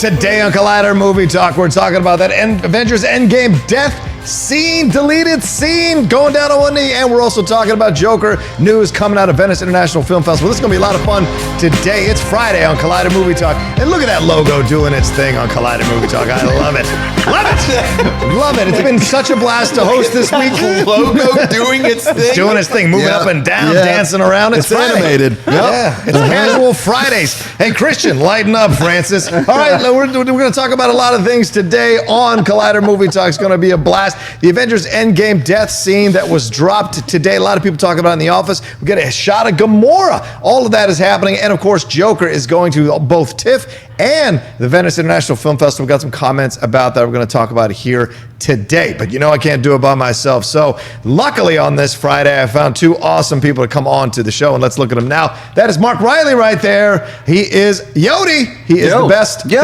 Today on Collider Movie Talk, we're talking about that Avengers Endgame death scene, deleted scene, going down on one knee, and we're also talking about Joker news coming out of Venice International Film Festival. This is going to be a lot of fun today. It's Friday on Collider Movie Talk, and look at that logo doing its thing on Collider Movie Talk. I love it. Love it. Love it. It's been such a blast to host this week. Logo doing its thing. It's doing its thing, moving up and down, dancing around. It's animated. Yep. Yeah, it's Casual Fridays. Hey, Christian, lighten up, Francis. All right, we're going to talk about a lot of things today on Collider Movie Talk. It's going to be a blast. The Avengers Endgame death scene that was dropped today. A lot of people talking about it in the office. We get a shot of Gamora. All of that is happening. And of course, Joker is going to both TIFF and the Venice International Film Festival. We've got some comments about that we're going to talk about here today. But you know I can't do it by myself. So luckily on this Friday, I found two awesome people to come on to the show. And let's look at them now. That is Mark Reilly right there. He is Yodi. He is the best thing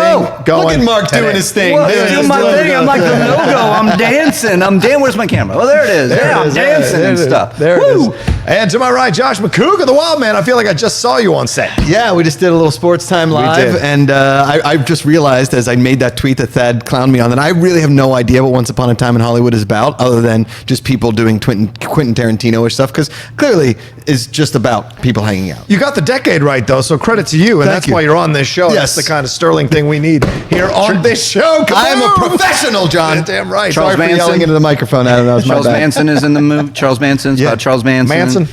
going. Look at Mark doing his thing. Well, doing my thing. I'm like the logo. I'm dancing. Where's my camera? Oh, there it is. I'm dancing and stuff. There it is. And to my right, Josh Macuga, the Wild Man. I feel like I just saw you on set. Yeah, we just did a little Sports Time Live, and I just realized as I made that tweet that Thad clowned me on that I really have no idea what Once Upon a Time in Hollywood is about, other than just people doing Quentin Tarantino-ish stuff, because clearly it's just about people hanging out. You got the decade right, though, so credit to you, and that's why you're on this show. Yes. That's the kind of sterling thing we need here on this show. I am a professional, John. Damn right. Charles Sorry Manson. for yelling into the microphone. I don't know. Charles Manson is in the movie. Charles Manson's about Charles Manson.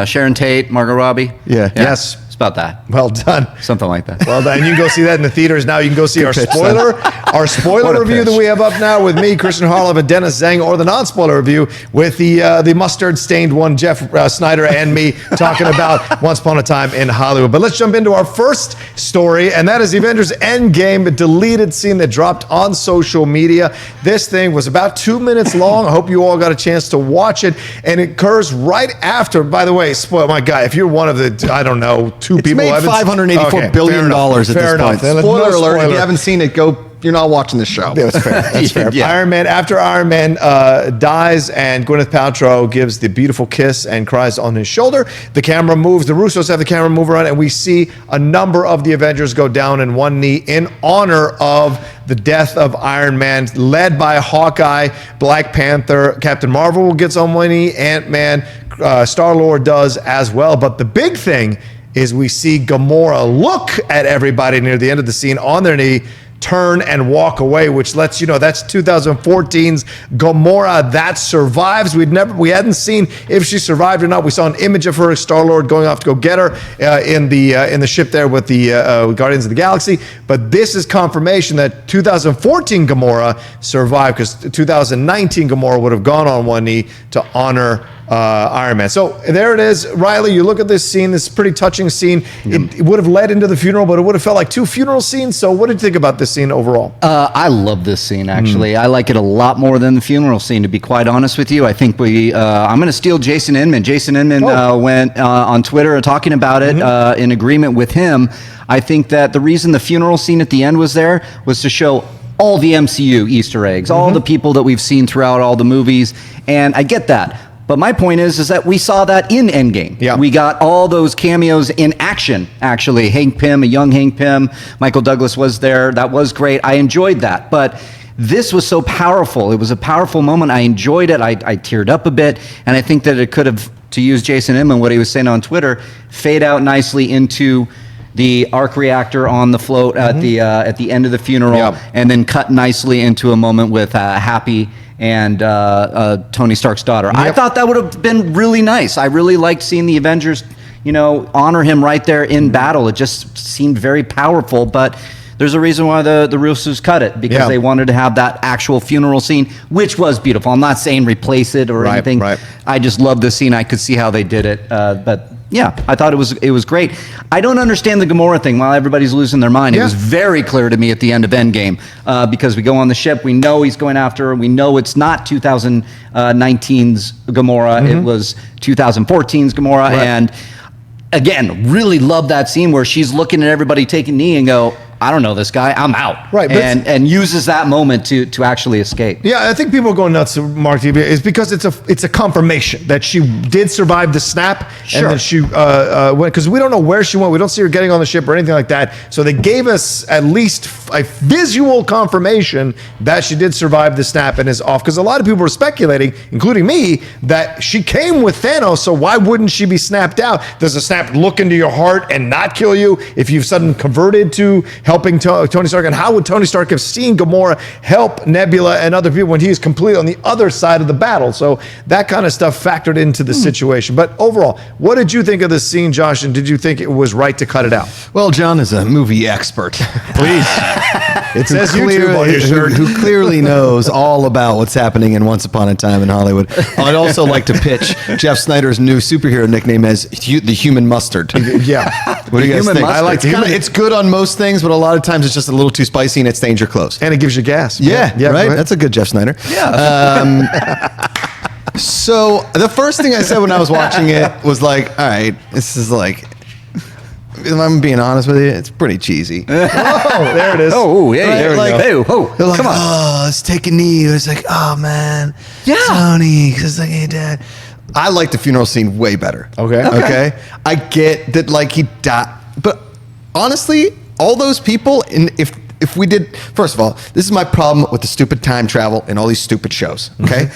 Sharon Tate, Margot Robbie. Yeah. Yes. It's about that. Well done. Something like that. Well done. You can go see that in the theaters now. You can go see our spoiler review that we have up now with me, Christian Harlow, and Dennis Zhang, or the non-spoiler review with the mustard-stained one, Jeff Snyder, and me talking about Once Upon a Time in Hollywood. But let's jump into our first story, and that is the Avengers Endgame, a deleted scene that dropped on social media. This thing was about 2 minutes long. I hope you all got a chance to watch it, and it occurs right after, by the way, spoil my guy, if you're one of the, I don't know, two It's people. made $584 billion at this point. Spoiler alert, if you haven't seen it, you're not watching the show. That's fair. That's fair. Yeah. After Iron Man dies and Gwyneth Paltrow gives the beautiful kiss and cries on his shoulder, the camera moves. The Russos have the camera move around, and we see a number of the Avengers go down in one knee in honor of the death of Iron Man, led by Hawkeye, Black Panther, Captain Marvel gets on one knee, Ant-Man, Star-Lord does as well. But the big thing is we see Gamora look at everybody near the end of the scene on their knee, turn and walk away, which lets you know that's 2014's Gamora that survives. We hadn't seen if she survived or not. We saw an image of her, Star-Lord, going off to go get her in the ship there with the Guardians of the Galaxy. But this is confirmation that 2014 Gamora survived, because 2019 Gamora would have gone on one knee to honor Iron Man. So there it is. Reilly, you look at this scene, this pretty touching scene. It would have led into the funeral, but it would have felt like two funeral scenes. So what did you think about this scene overall? I love this scene, actually. I like it a lot more than the funeral scene, to be quite honest with you. I think I'm going to steal Jason Inman. Jason Inman went on Twitter talking about it in agreement with him. I think that the reason the funeral scene at the end was there was to show all the MCU Easter eggs, all the people that we've seen throughout all the movies. And I get that. But my point is that we saw that in Endgame. Yeah. We got all those cameos in action, actually. Hank Pym, a young Hank Pym. Michael Douglas was there. That was great. I enjoyed that. But this was so powerful. It was a powerful moment. I enjoyed it. I teared up a bit. And I think that it could have, to use Jason Inman, what he was saying on Twitter, fade out nicely into the arc reactor on the float at the end of the funeral, and then cut nicely into a moment with Happy and Tony Stark's daughter. I thought that would have been really nice. I really liked seeing the Avengers, honor him right there in battle. It just seemed very powerful, but there's a reason why the Russos cut it, because they wanted to have that actual funeral scene, which was beautiful. I'm not saying replace it or anything. Right. I just love the scene. I could see how they did it, but yeah, I thought it was great. I don't understand the Gamora thing while everybody's losing their mind. It was very clear to me at the end of Endgame, because we go on the ship, we know he's going after her, we know it's not 2019's Gamora, it was 2014's Gamora, and again, really love that scene where she's looking at everybody taking knee and go, I don't know this guy. I'm out. Right, but and uses that moment to actually escape. Yeah, I think people are going nuts, Mark, is because it's a confirmation that she did survive the snap, and that she went, because we don't know where she went. We don't see her getting on the ship or anything like that. So they gave us at least a visual confirmation that she did survive the snap and is off. Because a lot of people were speculating, including me, that she came with Thanos, so why wouldn't she be snapped out? Does a snap look into your heart and not kill you if you've suddenly converted to helping Tony Stark? And how would Tony Stark have seen Gamora help Nebula and other people when he is completely on the other side of the battle? So that kind of stuff factored into the situation. But overall, what did you think of this scene, Josh? And did you think it was right to cut it out? Well, John is a movie expert. Please. It says YouTube on your shirt. Who clearly knows all about what's happening in Once Upon a Time in Hollywood. I'd also like to pitch Jeff Snyder's new superhero nickname as the Human Mustard. Yeah. What do you guys think? I like it's good on most things, but a lot of times it's just a little too spicy and it stains your clothes. And it gives you gas. Yeah, right? That's a good Jeff Snyder. Yeah. So the first thing I said when I was watching it was like, all right, this is like, if I'm being honest with you, it's pretty cheesy. Oh, there it is. Oh, yeah, Right, there we like- go. Oh, They're like, come on. oh, let's take a knee. It's like, oh man, Yeah. Tony, because like, hey, Dad. I like the funeral scene way better. Okay. I get that, like, he died, but honestly, all those people, if we did, first of all, this is my problem with the stupid time travel and all these stupid shows, okay,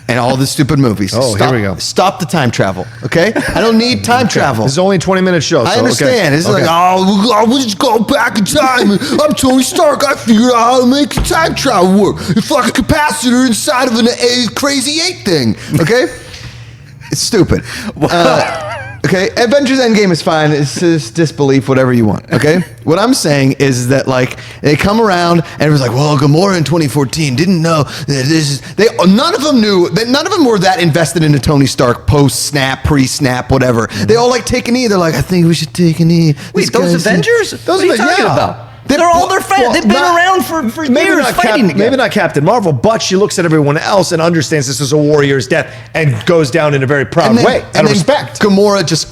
and all the stupid movies. Oh, here we go. Stop the time travel, okay? I don't need time travel. This is only a 20-minute show. I so, understand. It's okay. like, oh, we'll just go back in time. I'm Tony Stark. I figured out how to make the time travel work. It's like a capacitor inside of a crazy 8 thing. Okay? It's stupid. Okay? Avengers Endgame is fine. It's just disbelief, whatever you want. Okay? What I'm saying is that, like, they come around and it was like, well, Gamora in 2014 didn't know that this is. None of them knew. None of them were that invested into Tony Stark post-snap, pre-snap, whatever. They all, like, take a knee. They're like, I think we should take a knee. Wait, those Avengers? What are you talking about? They're all their fans. They've been around for years fighting together. Maybe not Captain Marvel, but she looks at everyone else and understands this is a warrior's death and goes down in a very proud way out of respect. Gamora just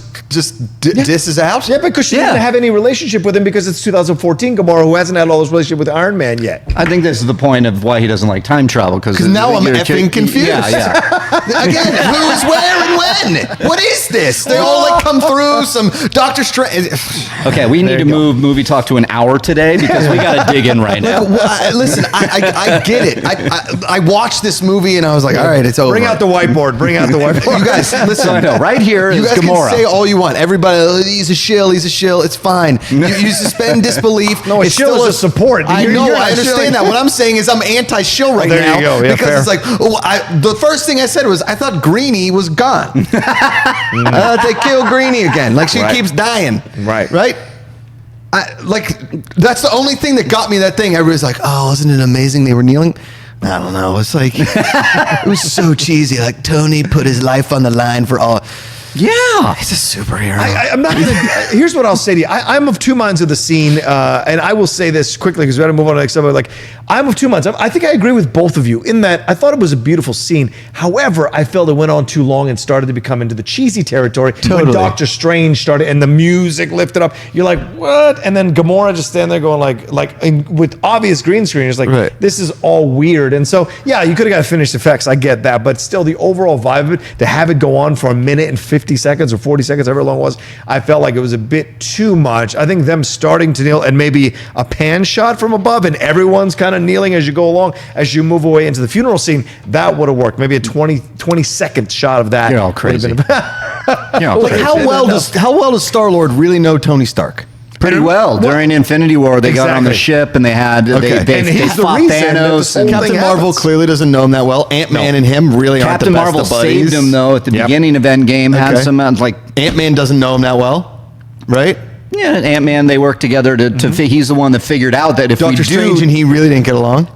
disses out. Yeah, because she didn't have any relationship with him because it's 2014 Gamora, who hasn't had all this relationship with Iron Man yet. I think this is the point of why he doesn't like time travel. Because now I'm effing confused. Yeah. Again, who is where and when? What is this? They all like come through some Doctor Strange. Okay, we need to move movie talk to an hour today because we got to dig in right now. Listen, I get it. I watched this movie and I was like, all right, it's over. Bring out the whiteboard. Bring out the whiteboard. You guys, listen. So I know, right here You is guys Gamora. can say all you want. Everybody, oh, he's a shill. It's fine. You suspend disbelief. No, it's shill is a support. I You're know. not I understand shilling. that. What I'm saying is I'm anti-shill right there now. you go. Yeah, because fair. it's like, the first thing I said was, I thought Greenie was gone. They kill Greenie again. Like, she keeps dying. Right. That's the only thing that got me that thing. Everybody's like, oh, isn't it amazing they were kneeling? I don't know. It's like, it was so cheesy. Like, Tony put his life on the line for all. Yeah. He's a superhero. I'm not gonna. Here's what I'll say to you. I'm of two minds of the scene, and I will say this quickly because we got to move on to the next episode. Like, I'm of two minds. I think I agree with both of you in that I thought it was a beautiful scene. However, I felt it went on too long and started to become into the cheesy territory. Totally. When Doctor Strange started and the music lifted up, you're like, what? And then Gamora just standing there going with obvious green screen. It's like, this is all weird. And so, yeah, you could have got finished effects. I get that, but still, the overall vibe of it, to have it go on for a minute and 50 seconds or 40 seconds, however long it was, I felt like it was a bit too much. I think them starting to kneel and maybe a pan shot from above and everyone's kind of kneeling as you go along, as you move away into the funeral scene, that would have worked. Maybe a 20-second shot of that. You're all crazy. Like, how well does Star-Lord really know Tony Stark? Pretty well. During Infinity War, they got on the ship and they had they fought Thanos. And Captain Marvel clearly doesn't know him that well. Ant-Man and him really aren't the Captain best Marvel of buddies. saved him though at the beginning of Endgame. Had some like Ant-Man doesn't know him that well, right? Yeah, Ant-Man. They worked together to. He's the one that figured out that if Doctor Strange and he really didn't get along.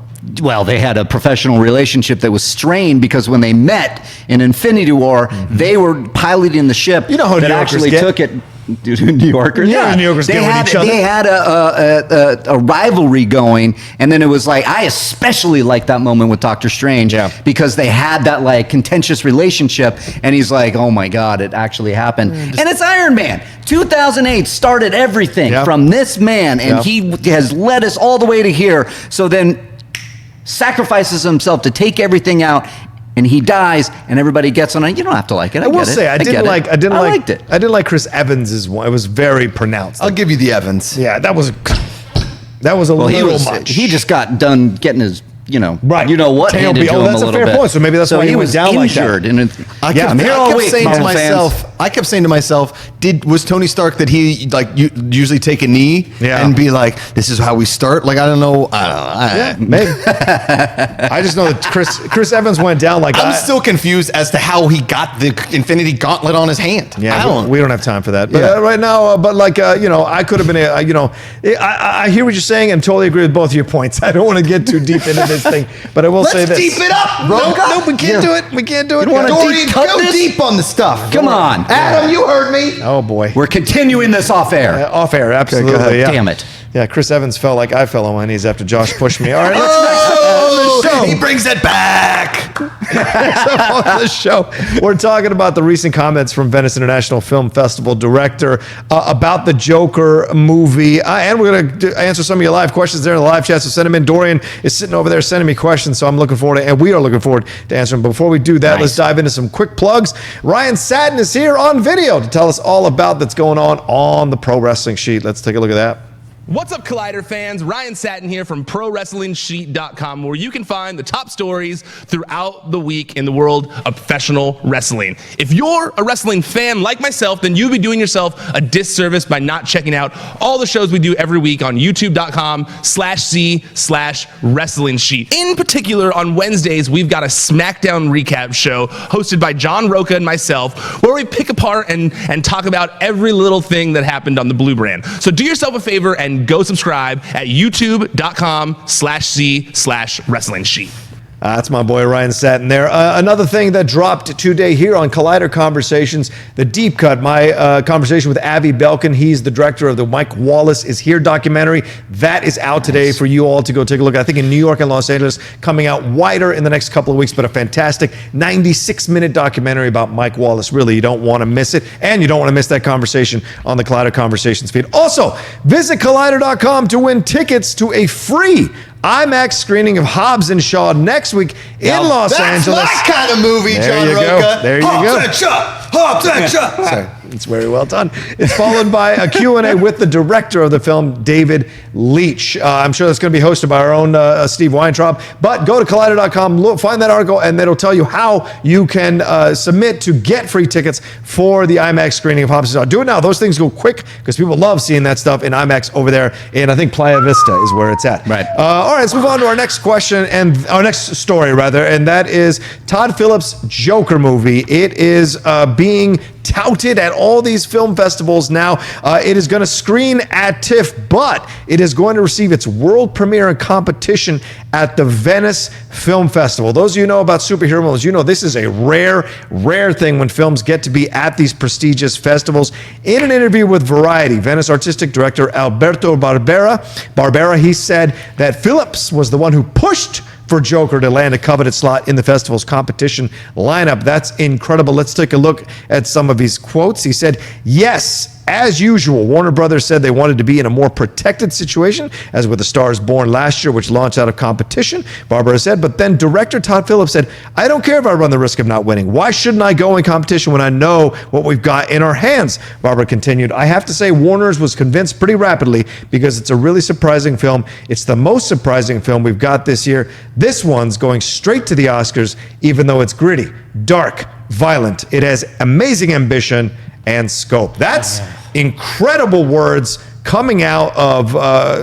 Well, they had a professional relationship that was strained because when they met in Infinity War, they were piloting the ship You know how that directors actually get. took it. New Yorkers. Yeah, New Yorkers get with each other. They had a rivalry going, and then it was like, I especially like that moment with Doctor Strange because they had that like contentious relationship, and he's like, oh my God, it actually happened. And it's Iron Man. 2008 started everything from this man, and he has led us all the way to here. So then sacrifices himself to take everything out, and he dies, and everybody gets on it. You don't have to like it. I will say I liked it. I didn't like Chris Evans's one. It was very pronounced. I'll give you the Evans. Yeah, that was a little much. He just got done getting his, right. You know what? Handed to him that's a a little fair bit. point. So maybe that's why he was down injured. like that. I kept saying to myself, was Tony Stark that he usually take a knee and be like, this is how we start? Like, I don't know. Maybe. I just know that Chris Evans went down like I'm still confused as to how he got the Infinity Gauntlet on his hand. Yeah, we don't have time for that. But right now, I could have been, I hear what you're saying and totally agree with both of your points. I don't want to get too deep into this thing, but I will say this. Let's deep it up, Rocha. No, we can't do it. We can't do it. Dorian, go deep on the stuff. Come on. Adam, you heard me. Oh, boy. We're continuing this off air. Off air, absolutely. Okay, Damn it. Yeah, Chris Evans felt like I fell on my knees after Josh pushed me. All right, let's next on the show. He brings it back. Next up on the show, we're talking about the recent comments from Venice International Film Festival director about the Joker movie. And we're going to answer some of your live questions there in the live chat, so send them in. Dorian is sitting over there sending me questions, so I'm looking forward to, and we are looking forward to answering them. Before we do that, let's dive into some quick plugs. Ryan Satin is here on video to tell us all about that's going on the Pro Wrestling Sheet. Let's take a look at that. What's up, Collider fans? Ryan Satin here from ProWrestlingSheet.com, where you can find the top stories throughout the week in the world of professional wrestling. If you're a wrestling fan like myself, then you'd be doing yourself a disservice by not checking out all the shows we do every week on YouTube.com/C/Wrestling Sheet. In particular, on Wednesdays, we've got a SmackDown recap show hosted by John Rocha and myself, where we pick apart and talk about every little thing that happened on the Blue Brand. So do yourself a favor and go subscribe at youtube.com/C/Wrestling Sheet. That's my boy Ryan Satin there. Another thing that dropped today here on Collider Conversations, the Deep Cut, my conversation with Avi Belkin. He's the director of the Mike Wallace Is Here documentary. That is out today for you all to go take a look at. I think in New York and Los Angeles, coming out wider in the next couple of weeks, but a fantastic 96-minute documentary about Mike Wallace. Really, you don't want to miss it, and you don't want to miss that conversation on the Collider Conversations feed. Also, visit Collider.com to win tickets to a free IMAX screening of Hobbs and Shaw next week in Los Angeles. That's my kind of movie, John Rocha. There you go. Hobbs and Shaw. Sorry, it's very well done. It's followed by a Q&A with the director of the film, David Leitch. I'm sure that's going to be hosted by our own Steve Weintraub. But go to Collider.com, find that article, and it'll tell you how you can submit to get free tickets for the IMAX screening of Hobbs and Shaw. Do it now. Those things go quick because people love seeing that stuff in IMAX over there. And I think Playa Vista is where it's at. Right. All right, let's move on to our next question, and our next story, rather, and that is Todd Phillips' Joker movie. It is being touted at all these film festivals now. It is going to screen at TIFF, but it is going to receive its world premiere and competition at the Venice Film Festival. Those of you who know about superhero movies, you know this is a rare thing when films get to be at these prestigious festivals. In an interview with Variety, Venice artistic director Alberto Barbera, he said that Phillips was the one who pushed for Joker to land a coveted slot in the festival's competition lineup. That's incredible. Let's take a look at some of his quotes. He said, "Yes, as usual, Warner Brothers said they wanted to be in a more protected situation, as with The Stars Born last year, which launched out of competition," Barbara said. But then director Todd Phillips said, "I don't care if I run the risk of not winning. Why shouldn't I go in competition when I know what we've got in our hands?" Barbara continued, "I have to say Warner's was convinced pretty rapidly because it's a really surprising film. It's the most surprising film we've got this year. This one's going straight to the Oscars, even though it's gritty, dark, violent. It has amazing ambition and scope." That's incredible words coming out of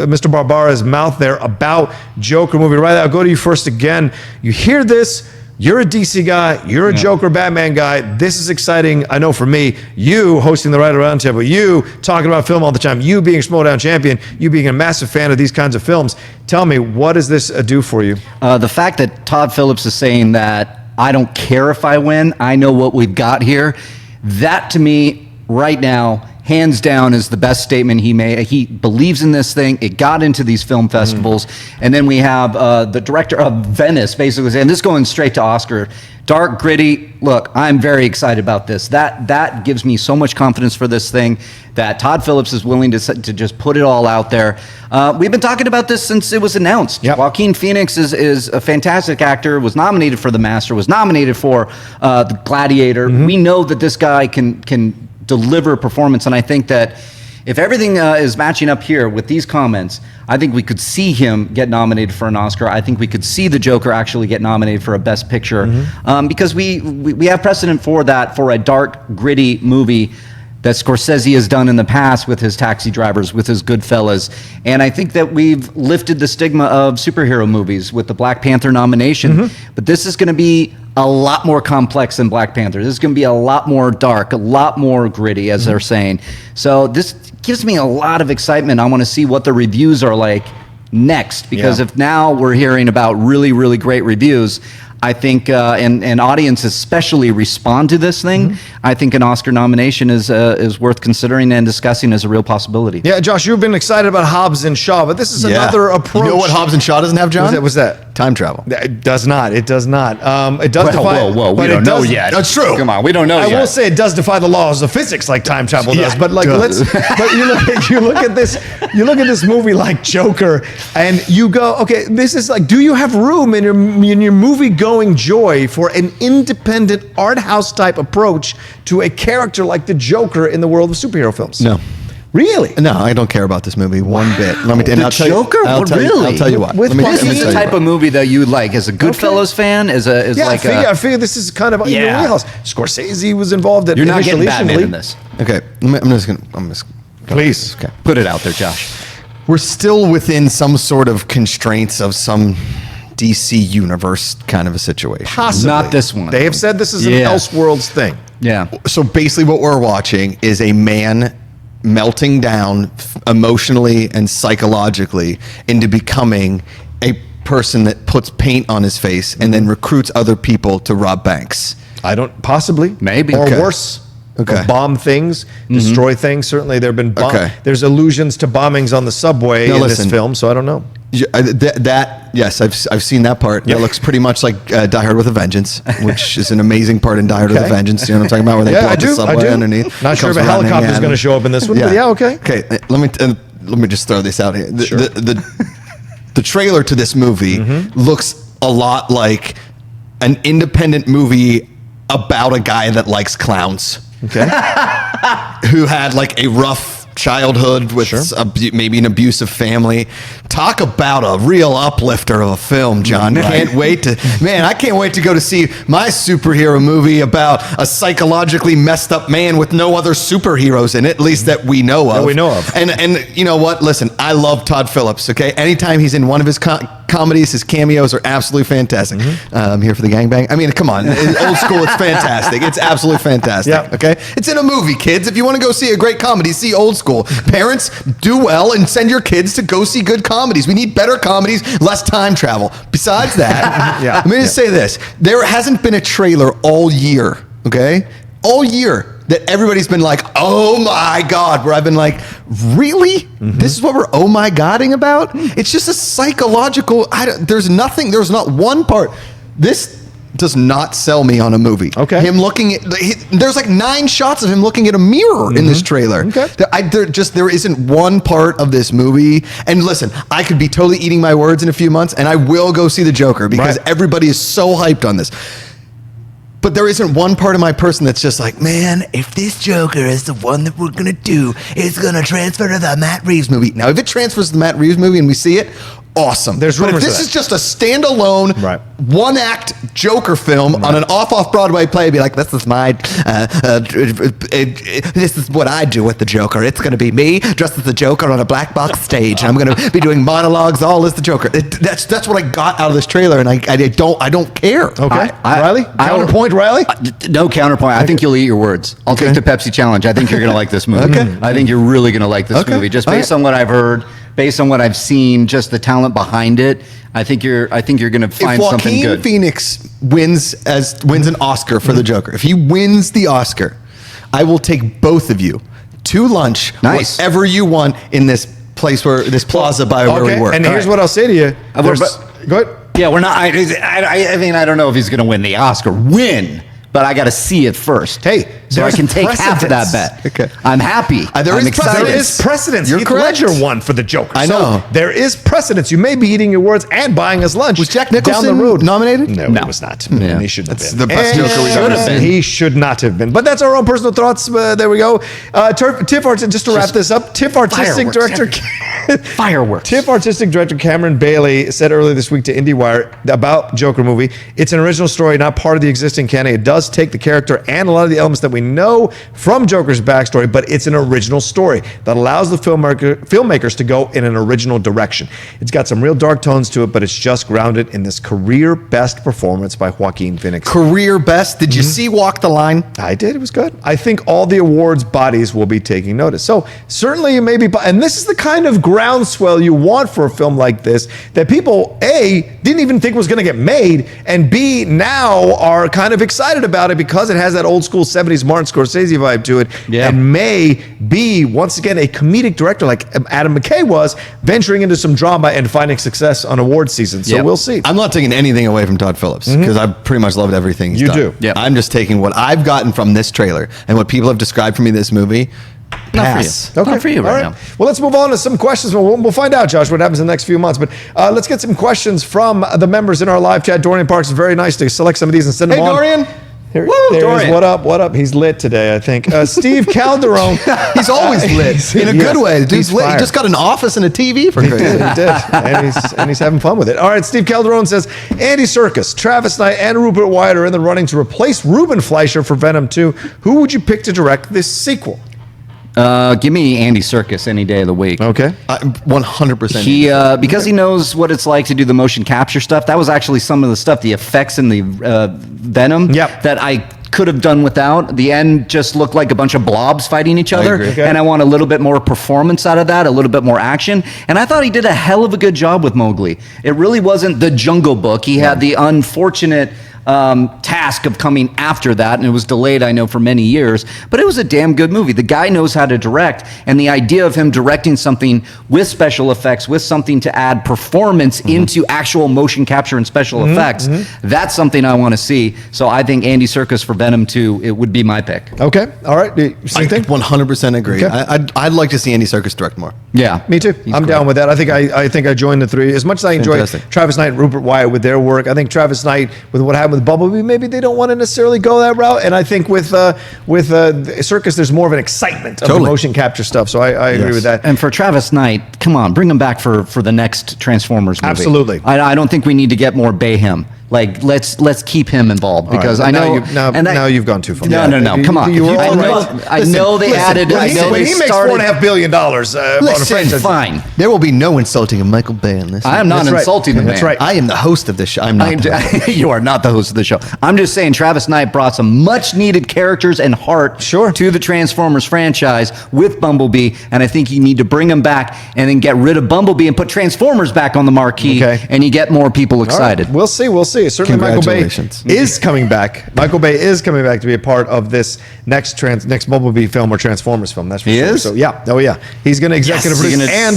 Mr. Barbara's mouth there about Joker movie. Right, I'll go to you first again. You hear this, you're a DC guy, you're a Joker Batman guy. This is exciting, I know for me. You hosting the Writer Roundtable, you talking about film all the time, you being a Schmodown champion, you being a massive fan of these kinds of films. Tell me, what does this do for you? The fact that Todd Phillips is saying that I don't care if I win, I know what we've got here, that to me right now hands down is the best statement he made. He believes in this thing. It got into these film festivals. And then we have the director of Venice basically saying, this is going straight to Oscar. Dark, gritty. Look, I'm very excited about this. That gives me so much confidence for this thing that Todd Phillips is willing to just put it all out there. We've been talking about this since it was announced. Yep. Joaquin Phoenix is a fantastic actor, was nominated for The Master, was nominated for The Gladiator. We know that this guy can deliver performance, and I think that if everything is matching up here with these comments, I think we could see him get nominated for an Oscar. I think we could see the Joker actually get nominated for a Best Picture, because we have precedent for that, for a dark, gritty movie that Scorsese has done in the past with his Taxi Drivers, with his Goodfellas. And I think that we've lifted the stigma of superhero movies with the Black Panther nomination. But this is going to be a lot more complex than Black Panther. This is going to be a lot more dark, a lot more gritty, as they're saying. So this gives me a lot of excitement. I want to see what the reviews are like next, because if now we're hearing about really, really great reviews, I think, and audiences especially respond to this thing, I think an Oscar nomination is worth considering and discussing as a real possibility. Yeah, Josh, you've been excited about Hobbs and Shaw, but this is another approach. You know what Hobbs and Shaw doesn't have, John? What's that? Time travel. It does not. It does not. It does defy. Whoa, but we don't know does- yet. That's true. Come on, we don't know I yet. will say it does defy the laws of physics like time travel does. Yeah, But like, it does. but you look at this movie like Joker, and you go, okay, this is like, do you have room in your movie going joy for an independent art house type approach to a character like the Joker in the world of superhero films? No. Really? No, I don't care about this movie one bit. Let me. The Joker? I'll tell you what. With Let me- Joaquin? let me This is tell the you type what. of movie that you would like as a Goodfellas fan, as Yeah, like I figure this is kind of in your Yeah. wheelhouse. Scorsese was involved at you're not getting initially. Batman in this. Okay, I'm just. Please. Okay. Put it out there, Josh. We're still within some sort of constraints of some DC universe kind of a situation. Possibly. Not this one. They have said this is an Yeah. Elseworlds thing. Yeah. So basically, what we're watching is a man melting down emotionally and psychologically into becoming a person that puts paint on his face and then recruits other people to rob banks. I don't, possibly. Maybe. Or Okay. worse. Okay. Or bomb things, destroy things. Certainly there have been Okay. there's allusions to bombings on the subway Now in listen. this film, so I don't know. Yes, I've seen that part. Yep. That looks pretty much like Die Hard with a Vengeance, which is an amazing part in Die Hard with a Okay. Vengeance. You know what I'm talking about? Where they Yeah, blow I up the do. subway I do. underneath. Not sure if Comes a running helicopter is at going to him. show up in this one, but yeah, okay. Okay, let me just throw this out here. Sure. The trailer to this movie looks a lot like an independent movie about a guy that likes clowns. Okay. Who had like a rough childhood with maybe an abusive family. Talk about a real uplifter of a film, John. Right. I can't wait to go to see my superhero movie about a psychologically messed up man with no other superheroes in it, at least that we know of. That we know of. And you know what? Listen, I love Todd Phillips, okay? Anytime he's in one of his comedies, his cameos are absolutely fantastic. I'm here for the gangbang. I mean, come on. Old school, it's fantastic. It's absolutely fantastic, Yeah. okay? It's in a movie, kids. If you want to go see a great comedy, see Old School. Parents, do well and send your kids to go see good comedies. We need better comedies, less time travel. Besides that, Yeah. I'm going to say this. There hasn't been a trailer all year, okay? All year that everybody's been like, oh my God, where I've been like, really? This is what we're oh my Godding about? It's just a psychological, there's not one part. This does not sell me on a movie. Okay. Him looking at, there's like 9 shots of him looking at a mirror in this trailer. Okay. There isn't one part of this movie. And listen, I could be totally eating my words in a few months and I will go see the Joker because Right. everybody is so hyped on this. But there isn't one part of my person that's just like, man, if this Joker is the one that we're going to do, it's going to transfer to the Matt Reeves movie. Now, if it transfers to the Matt Reeves movie and we see it, awesome. There's but if rumors of this that. is just a standalone, Right. one-act Joker film on an off-Broadway play, be like, this is this is what I do with the Joker. It's going to be me dressed as the Joker on a black box stage, and I'm going to be doing monologues all as the Joker. That's what I got out of this trailer, and I don't care. Okay. I- Riley? I- Counterpoint, Riley? No counterpoint. I think you'll eat your words. I'll take the Pepsi challenge. I think you're going to like this movie. Okay. I think you're really going to like this Okay. movie, just All based right. on what I've heard, based on what I've seen, just the talent behind it. I think you're going to find If something Joaquin good. Phoenix wins an Oscar for the Joker, if he wins the Oscar, I will take both of you to lunch, Nice. whatever you want in this place this plaza by where we work. And here's what I'll say to you. Go ahead. Yeah, we're not. I mean, I don't know if he's going to win the Oscar. But I got to see it first. Hey, so I there's can take half of that precedence. bet. Okay. I'm happy. There I'm is excited. There is precedence. You're Heath correct. Ledger won for the Joker. I know. So there is precedence. You may be eating your words and buying us lunch. Was Jack down Nicholson the road nominated? No, he was not. Yeah. And he shouldn't That's have been. the best And Joker we've ever seen. He should not have been. But that's our own personal thoughts. There we go. TIFF Artistic, just to wrap this up, TIFF Artistic Fireworks Director... Fireworks. TIFF Artistic Director Cameron Bailey said earlier this week to IndieWire about Joker movie, it's an original story, not part of the existing canon. It does take the character and a lot of the elements that we know from Joker's backstory, but it's an original story that allows the filmmakers to go in an original direction. It's got some real dark tones to it, but it's just grounded in this career best performance by Joaquin Phoenix. Career best. Did you see Walk the Line? I did. It was good. I think all the awards bodies will be taking notice. So certainly you may be, and this is the kind of groundswell you want for a film like this that people, A, didn't even think was going to get made, and B, now are kind of excited about it because it has that old school 70s Martin Scorsese vibe to it, and may be, once again, a comedic director like Adam McKay was, venturing into some drama and finding success on award season. So we'll see. I'm not taking anything away from Todd Phillips because I've pretty much loved everything he's You done. do. Yep. I'm just taking what I've gotten from this trailer and what people have described for me this movie. Not Pass. for you. Not for you right now. Well, let's move on to some questions. We'll find out, Josh, what happens in the next few months. But let's get some questions from the members in our live chat. Dorian Parks is very nice to select some of these and send them on. Dorian. There Woo, he is. Dorian. What up? What up? He's lit today, I think. Steve Calderon. He's always lit in a Yes, good way. The dude's he's lit. He fired. just got an office and a TV for He crazy. did, he did. And he's having fun with it. All right, Steve Calderon says, Andy Serkis, Travis Knight, and Rupert Wyatt are in the running to replace Ruben Fleischer for Venom 2. Who would you pick to direct this sequel? Give me Andy Serkis any day of the week. Okay. 100%. He because he knows what it's like to do the motion capture stuff. That was actually some of the stuff, the effects in the Venom that I could have done without. The end just looked like a bunch of blobs fighting each other, agree. Okay. and I want a little bit more performance out of that, a little bit more action. And I thought he did a hell of a good job with Mowgli. It really wasn't the Jungle Book. He had the unfortunate task of coming after that, and it was delayed, I know, for many years, but it was a damn good movie. The guy knows how to direct, and the idea of him directing something with special effects, with something to add performance into actual motion capture and special effects, that's something I want to see. So I think Andy Serkis for Venom 2, it would be my pick. Okay. All right. Same thing? 100% agree. Okay. I'd like to see Andy Serkis direct more. Yeah. Me too. I'm down with that. I think I joined the three. As much as I enjoy Fantastic. Travis Knight and Rupert Wyatt with their work, I think Travis Knight, with what happened with Bumblebee, maybe they don't want to necessarily go that route. And I think with Serkis, there's more of an excitement of the motion capture stuff. So I agree with that. And for Travis Knight, come on, bring him back for the next Transformers movie. Absolutely. I don't think we need to get more Bayhem. Like, let's keep him involved because All right, I know. now you've gone too far. No, come on. You were I all know, right. I know they added. When I he, know when they he makes started. $4.5 billion on a Listen, franchise, fine. There will be no insulting of Michael Bay in this. I am not That's right. insulting the man. That's right. I am the host of this show. I'm not. You are not the host of the show. I'm just saying Travis Knight brought some much needed characters and heart to the Transformers franchise with Bumblebee, and I think you need to bring him back and then get rid of Bumblebee and put Transformers back on the marquee, and you get more people excited. All right. We'll see. Certainly Michael Bay is coming back. Michael Bay is coming back to be a part of this next Bumblebee film or Transformers film. That's for sure. Is? So yeah. He's going to executive produce and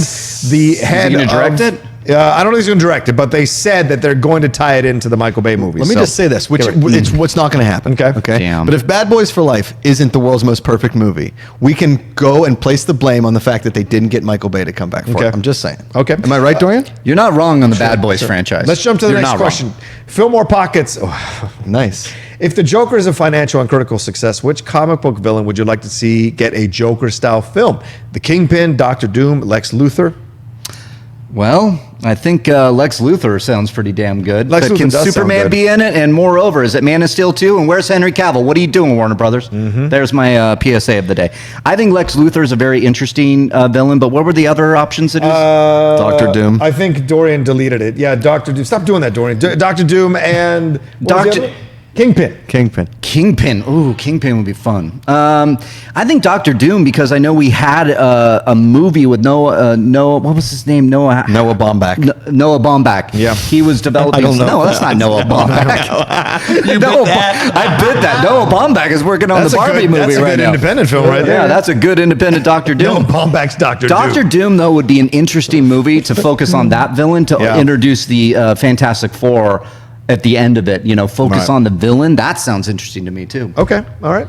the head. Is he going to direct it? I don't know if he's going to direct it, but they said that they're going to tie it into the Michael Bay movie. Let me just say this, it's what's not going to happen. Okay. Damn. But if Bad Boys for Life isn't the world's most perfect movie, we can go and place the blame on the fact that they didn't get Michael Bay to come back for it. I'm just saying. Okay. Am I right, Dorian? You're not wrong on the Bad Boys franchise. Let's jump to the You're next not question. wrong. Fillmore Pockets. Nice. If the Joker is a financial and critical success, which comic book villain would you like to see get a Joker-style film? The Kingpin, Doctor Doom, Lex Luthor? Well, I think Lex Luthor sounds pretty damn good. Lex but Luthor can does sound Superman good. be in it? And moreover, is it Man of Steel 2? And where's Henry Cavill? What are you doing, Warner Brothers? There's my PSA of the day. I think Lex Luthor is a very interesting villain, but what were the other options that he was? Dr. Doom. I think Dorian deleted it. Yeah, Dr. Doom. Stop doing that, Dorian. Dr. Doom and... what was the other one? Kingpin. Ooh, Kingpin would be fun. I think Doctor Doom, because I know we had a movie with Noah. What was his name? Noah Baumbach. Noah Baumbach. Yeah. He was developing. I don't know. No, that's not Noah Baumbach. I bid that. Noah Baumbach is working on the Barbie movie that's a right good now. Independent film right there. Yeah, that's a good independent Doctor Doom. Noah Baumbach's Doctor Doom. Doctor Doom, though, would be an interesting movie to focus on that villain, to introduce the Fantastic Four at the end of it. Focus on the villain. That sounds interesting to me, too. Okay, all right.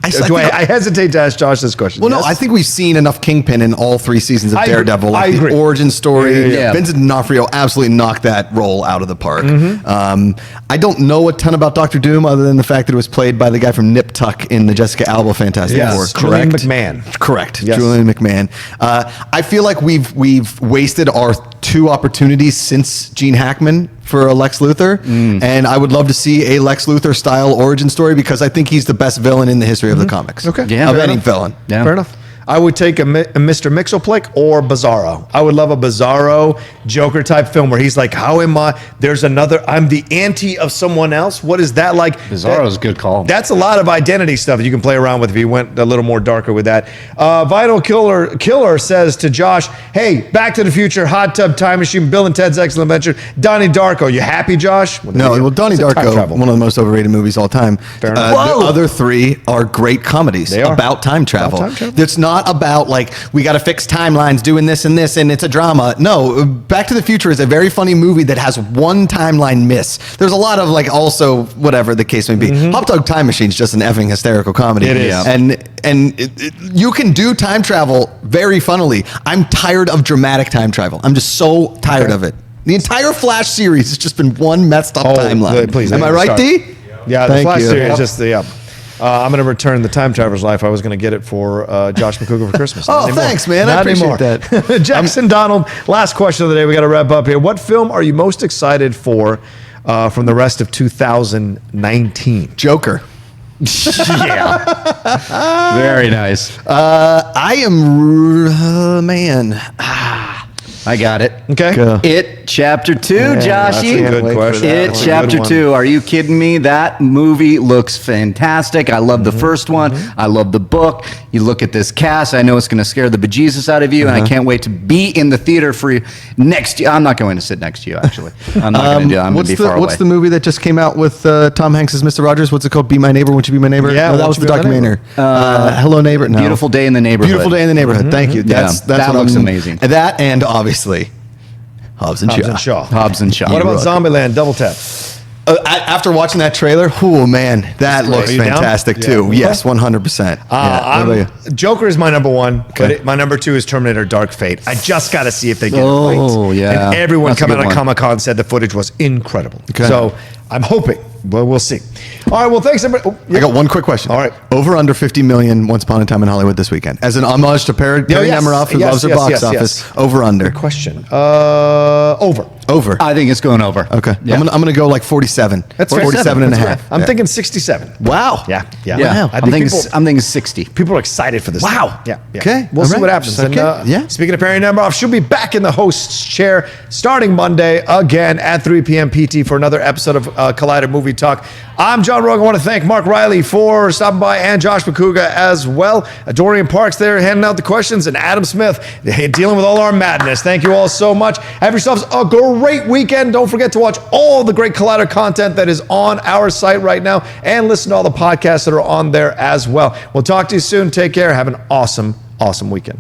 I hesitate to ask Josh this question. Well, no, I think we've seen enough Kingpin in all 3 seasons of Daredevil. I agree. The origin story. Yeah. Vincent D'Onofrio absolutely knocked that role out of the park. I don't know a ton about Doctor Doom other than the fact that it was played by the guy from Nip Tuck in the Jessica Alba Fantastic Four. Julian Correct? McMahon. Correct. Yes. Julian McMahon. I feel like we've wasted our 2 opportunities since Gene Hackman for a Lex Luthor, and I would love to see a Lex Luthor style origin story because I think he's the best villain in the history of the comics. Okay. Yeah, of fair any enough. villain. Yeah. Fair enough. I would take a Mr. Mxyzptlk or Bizarro. I would love a Bizarro Joker type film where he's like, how am I? There's another, I'm the anti of someone else. What is that like? Bizarro's a good call. That's a lot of identity stuff that you can play around with if you went a little more darker with that. Vital Killer says to Josh, hey, Back to the Future, Hot Tub Time Machine, Bill and Ted's Excellent Adventure, Donnie Darko. You happy, Josh? No, Donnie Darko, one of the most overrated movies all time. Fair enough. The other 3 are great comedies They are. about time travel. About time travel. It's not about like we got to fix timelines doing this and this and it's a drama. No, Back to the Future is a very funny movie that has one timeline miss. There's a lot of like also whatever the case may be. Hot Tub Time Machine is just an effing hysterical comedy. It is. Yeah. And you can do time travel very funnily. I'm tired of dramatic time travel. I'm just so tired of it. The entire Flash series has just been one messed up timeline. Please, am I right, start. D? Yeah, the Thank Flash you. series just the I'm going to return the Time Traveler's Life. I was going to get it for Josh Macuga for Christmas. Oh, thanks, man. I Not appreciate anymore. that. Jackson Donald, last question of the day. We got to wrap up here. What film are you most excited for from the rest of 2019? Joker. Yeah. Very nice. I am, man. I got it. Okay. Go. It Chapter 2, That's a Joshy. good question. It That's a Chapter good one. 2. Are you kidding me? That movie looks fantastic. I love the first one. I love the book. You look at this cast. I know it's going to scare the bejesus out of you, and I can't wait to be in the theater for you next year. I'm not going to sit next to you, actually. I'm not going to do that. I'm going to be far away. What's the movie that just came out with Tom Hanks as Mr. Rogers? What's it called? Be My Neighbor, Won't You Be My Neighbor? Yeah, no, that Won't was You the Be My documentary. Hello Neighbor? No. Beautiful Day in the Neighborhood. Beautiful Day in the Neighborhood. Thank you. That's that what looks I'm- amazing. That and obviously Hobbs and Shaw. Hobbs and Shaw. What about Zombieland? Double tap. After watching that trailer, oh man, that looks Are you down? fantastic Yeah. too. Yes, 100%. Joker is my number 1, but my number 2 is Terminator Dark Fate. I just got to see if they get it Oh, right. yeah. And everyone That's a coming good out of one. Comic-Con said the footage was incredible. Okay. So I'm hoping, but we'll see. All right, well, thanks, everybody. I got one quick question. All right. Over under 50 million Once Upon a Time in Hollywood this weekend. As an homage to Perry yes. Nemiroff, who Yes, loves her yes, box yes, office. yes. Over under. Question. Over. Over. I think it's going over. Okay. Yeah. I'm gonna go like 47. That's or fair. 47 and a That's half. fair. I'm Yeah. thinking 67. Wow. Yeah. Yeah. I I'm think thinking 60. people are excited for this. Wow. Yeah. Okay. We'll All see right. what happens. Okay. And, Yeah. Speaking of Perry Nemiroff, she'll be back in the host's chair starting Monday again at 3 p.m. PT for another episode of Collider Movie Talk. I'm John Rogan. I want to thank Mark Reilly for stopping by and Josh Macuga as well. Dorian Parks there handing out the questions and Adam Smith dealing with all our madness. Thank you all so much. Have yourselves a great weekend. Don't forget to watch all the great Collider content that is on our site right now and listen to all the podcasts that are on there as well. We'll talk to you soon. Take care. Have an awesome weekend.